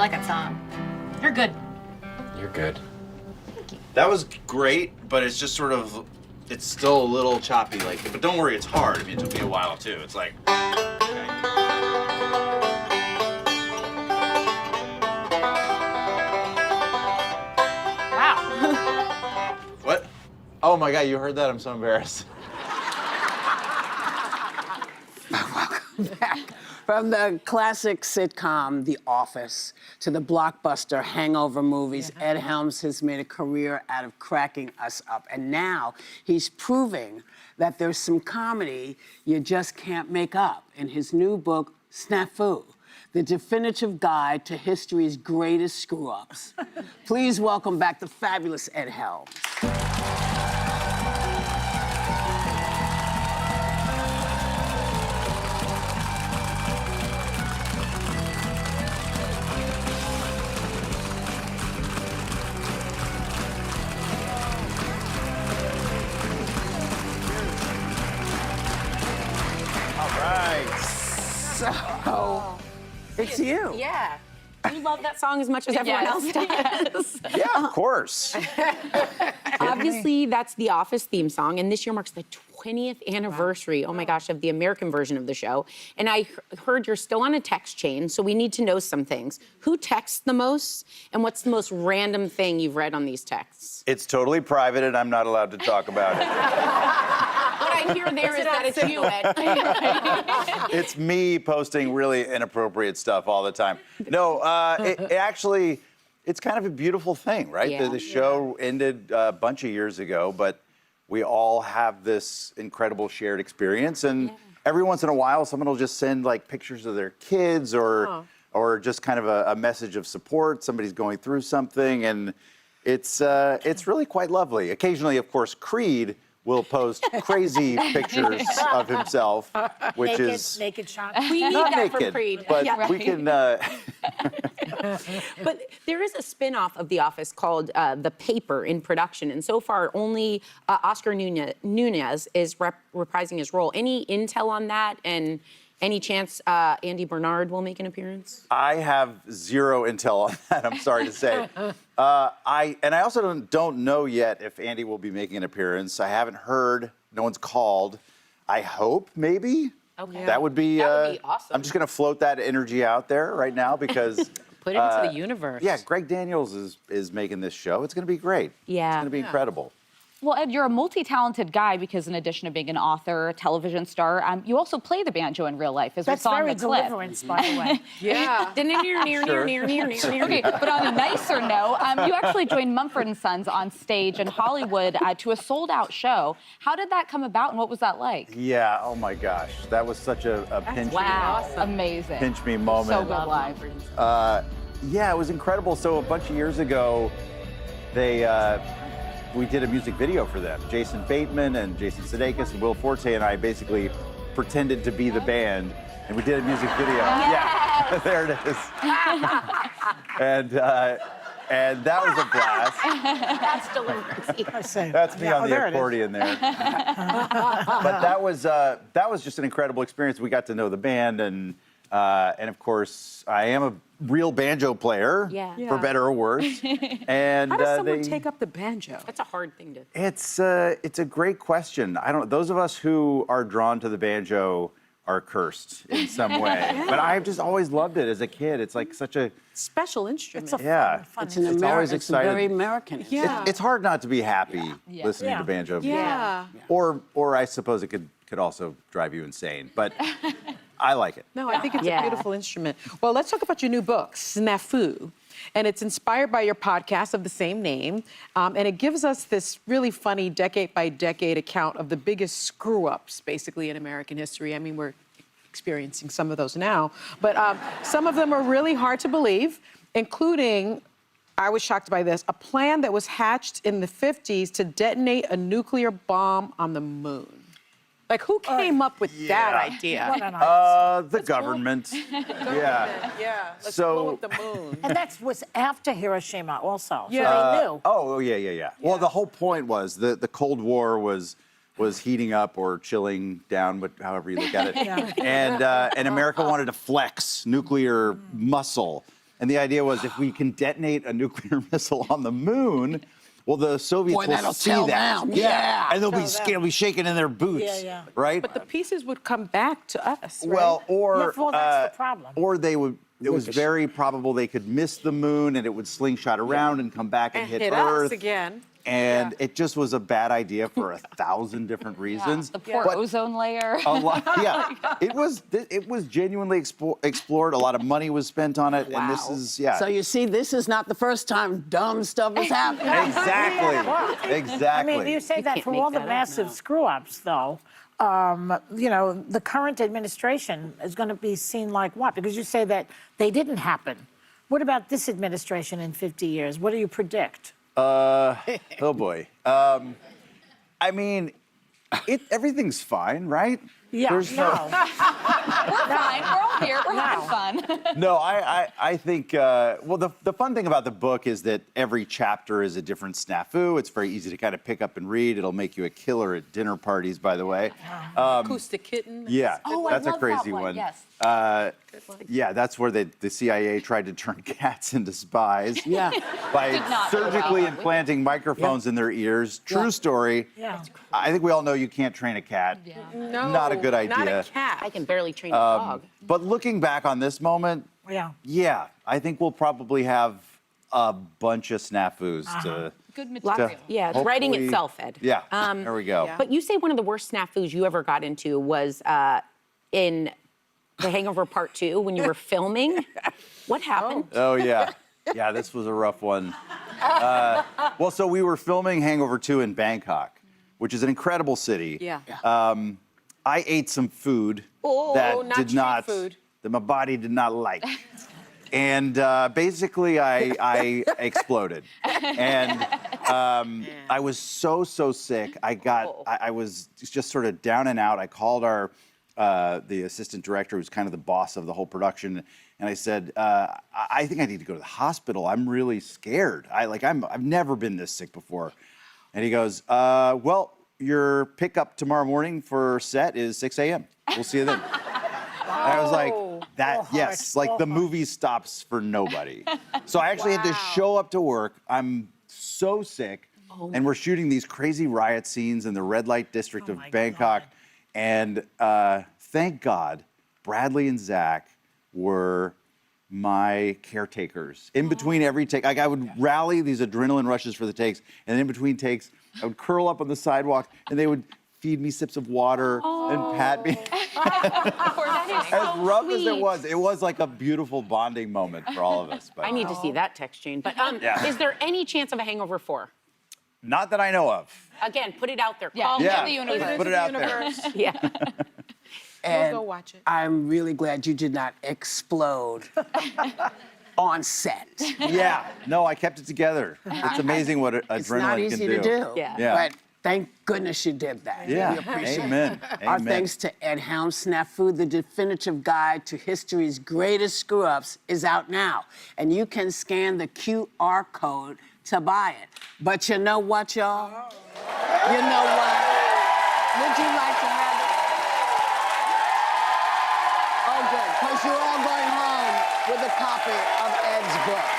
like that song. You're good. You're good. Thank you. That was great, but it's just sort of, it's still a little choppy. Like, but don't worry, it's hard. I mean, it took me a while too. It's like, okay. Wow. What? Oh my God, you heard that? I'm so embarrassed. Welcome back. From the classic sitcom, The Office, to the blockbuster hangover movies, Ed Helms has made a career out of cracking us up. And now he's proving that there's some comedy you just can't make up in his new book, SNAFU, the definitive guide to history's greatest screw-ups. Please welcome back the fabulous Ed Helms. So, it's you. Yeah. You love that song as much as everyone else does. Yeah, of course. Obviously, that's the Office theme song, and this year marks the 20th anniversary, oh my gosh, of the American version of the show. And I heard you're still on a text chain, so we need to know some things. Who texts the most, and what's the most random thing you've read on these texts? It's totally private, and I'm not allowed to talk about it. What I hear there is that it's you, Ed. It's me posting really inappropriate stuff all the time. No, it actually, it's kind of a beautiful thing, right? Yeah. The show ended a bunch of years ago, but we all have this incredible shared experience, and every once in a while, someone will just send like pictures of their kids or just kind of a message of support. Somebody's going through something, and it's really quite lovely. Occasionally, of course, Creed will post crazy pictures of himself, which is naked shot. We need not that from naked, Creed. but Yeah, we right. can. But there is a spin-off of The Office called The Paper in production, and so far only Oscar Nunez is reprising his role. Any intel on that, and any chance Andy Bernard will make an appearance? I have zero intel on that, I'm sorry to say. I also don't know yet if Andy will be making an appearance. I haven't heard, no one's called. I hope, maybe. Okay. That would be awesome. I'm just gonna float that energy out there right now because Put it into the universe. yeah, Greg Daniels is making this show. It's gonna be great. Yeah. It's gonna be incredible. Well, Ed, you're a multi-talented guy because in addition to being an author, a television star, you also play the banjo in real life, as we That's saw in very the clip. deliverance, by the way. Yeah. Okay, but on a nicer note, you actually joined Mumford Sons on stage in Hollywood to a sold-out show. How did that come about, and what was that like? Yeah, oh my gosh. That was such a pinch Amazing. pinch me moment. So good live. Yeah, it was incredible. So a bunch of years ago, we did a music video for them. Jason Bateman and Jason Sudeikis and Will Forte and I basically pretended to be the band, and we did a music video. Yeah, there it is. And that was a blast. That's deliverance. That's me on the accordion there. But that was just an incredible experience. We got to know the band, and of course, I am a real banjo player, for better or worse. And How does someone take up the banjo? That's a hard thing to. It's a great question. Those of us who are drawn to the banjo are cursed in some way. But I've just always loved it as a kid. It's like such a Special instrument. It's a yeah. fun It's an It's American. always It's exciting. very American. Yeah. It's hard not to be happy listening to banjo music. Yeah. Or I suppose it could also drive you insane. But I like it. No, I think it's a beautiful instrument. Well, let's talk about your new book, SNAFU. And it's inspired by your podcast of the same name. And it gives us this really funny decade-by-decade account of the biggest screw-ups, basically, in American history. I mean, we're experiencing some of those now. But some of them are really hard to believe, including, I was shocked by this, a plan that was hatched in the 50s to detonate a nuclear bomb on the moon. Like, who came up with that idea? What an idea. The government. Yeah. Yeah, let's So- blow up the moon. And that was after Hiroshima also, Yeah. so they knew. Oh, yeah. Well, the whole point was the Cold War was heating up or chilling down, but however you look at it. And America wanted to flex nuclear muscle. And the idea was if we can detonate a nuclear missile on the moon, well, the Soviets Boy, will that'll see tell that. them. Yeah. And they'll be Tell scared, them. they'll be shaking in their boots. Yeah, yeah. Right? But the pieces would come back to us, right? Well, or Yeah, well, that's the problem. or they would. It was Ricochet. very probable they could miss the moon and it would slingshot around and come back and, and hit Earth us again. And it just was a bad idea for 1,000 different reasons. The poor But ozone layer. a lot, yeah. It was genuinely explored. A lot of money was spent on it, and this Wow. is yeah. So you see, this is not the first time dumb stuff has happened. Exactly. Exactly. I mean, you say that can't for make all the that up, massive screw-ups, though. You know, the current administration is going to be seen like what? Because you say that they didn't happen. What about this administration in 50 years? What do you predict? Oh boy. I mean, everything's fine, right? Yeah, There's no. We're fine. We're all here. We're having fun. No, I think, well, the fun thing about the book is that every chapter is a different snafu. It's very easy to kind of pick up and read. It'll make you a killer at dinner parties, by the way. Acoustic Kitten. Yeah, Oh, that's I a love crazy that one. one. Yes. Yeah, that's where the CIA tried to turn cats into spies. Yeah. By Did not go surgically well. implanting microphones in their ears. True story. Yeah. I think we all know you can't train a cat. No, Not a good Not idea. a cat. I can barely train a dog. But looking back on this moment, Yeah. I think we'll probably have a bunch of snafus to. Good Lots- material. yeah, it's writing hopefully- itself, Ed. Yeah, there we go. yeah. But you say one of the worst snafus you ever got into was in The Hangover Part 2 when you were filming. What happened? Oh, yeah. Yeah, this was a rough one. Well, so we were filming Hangover 2 in Bangkok, which is an incredible city. Yeah. I ate some food Oh, that not did street not, food. that my body did not like. And basically, I exploded. And I was so sick. I was just sort of down and out. I called the assistant director, who's kind of the boss of the whole production, and I said, I think I need to go to the hospital. I'm really scared. I've never been this sick before. And he goes, well, your pickup tomorrow morning for set is 6 a.m. We'll see you then. And I was like, yes, like the movie stops for nobody. So I actually had to show up to work. I'm so sick. And we're shooting these crazy riot scenes in the red light district of my Bangkok. God. And thank God, Bradley and Zach were my caretakers. In between every take, I would rally these adrenaline rushes for the takes. And in between takes, I would curl up on the sidewalk and they would feed me sips of water and pat me. As rough as it was like a beautiful bonding moment for all of us. But I need to see that text chain. But Yeah. is there any chance of a Hangover 4? not that I know of. Again, put it out there. Yeah. Call Yeah, the universe. put it out there. Yeah. And go watch it. I'm really glad you did not explode on set. Yeah, no, I kept it together. It's amazing what It's not adrenaline easy can do. to do. Yeah. Yeah. But thank goodness you did that. Yeah, We appreciate amen. it. Our Amen. thanks to Ed Helms. SNAFU, the definitive guide to history's greatest screw-ups, is out now. And you can scan the QR code to buy it. But you know what, y'all? You know what? Would you like to have it? Oh, good, because you're all going home with a copy of Ed's book.